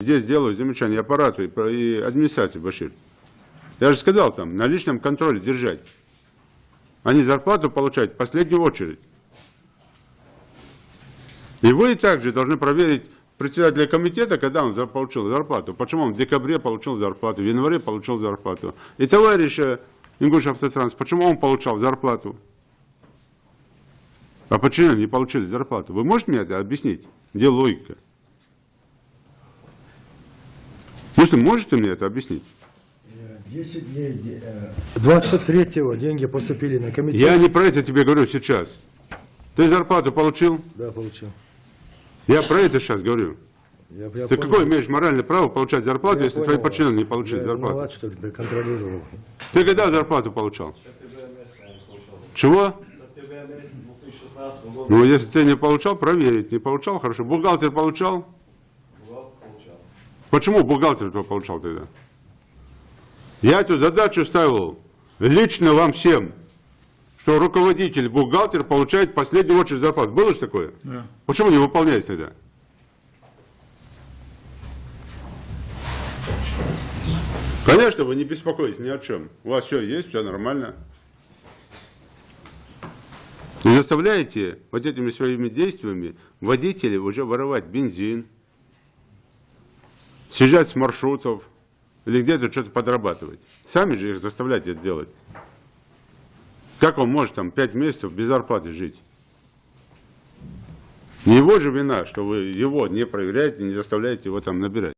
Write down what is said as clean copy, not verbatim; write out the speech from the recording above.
здесь делаю замечание аппарату и администрации, Башир. Я же сказал, там, на личном контроле держать. Они зарплату получают в последнюю очередь. И вы также должны проверить председателя комитета, когда он получил зарплату. Почему он в декабре получил зарплату, в январе получил зарплату. И товарища Ингуш-Автотранс, почему он получал зарплату? А почему они не получили зарплату? Вы можете мне это объяснить? Где логика? Если можете мне это объяснить? 10 дней, 23-го деньги поступили на комитет. Я не про это тебе говорю сейчас. Ты зарплату получил? Да, получил. Я про это сейчас говорю. Я Ты понял. какое имеешь моральное право получать зарплату, если твои подчиненные не получили я зарплату? виноват, что ли, контролировал. Ты когда зарплату получал? Чего? Ну, если ты не получал, проверить. Не получал, хорошо. Бухгалтер получал? Почему бухгалтер этого получал тогда? Я эту задачу ставил лично вам всем, что руководитель, бухгалтер получает в последнюю очередь зарплату. Было же такое? Да. Почему не выполняется тогда? Конечно, вы не беспокойтесь ни о чем. У вас все есть, все нормально. Не заставляете вот этими своими действиями водителей уже воровать бензин, съезжать с маршрутов или где-то что-то подрабатывать. Сами же их заставляете это делать. Как он может там 5 месяцев без зарплаты жить? Не его же вина, что вы его не проверяете, не заставляете его там набирать.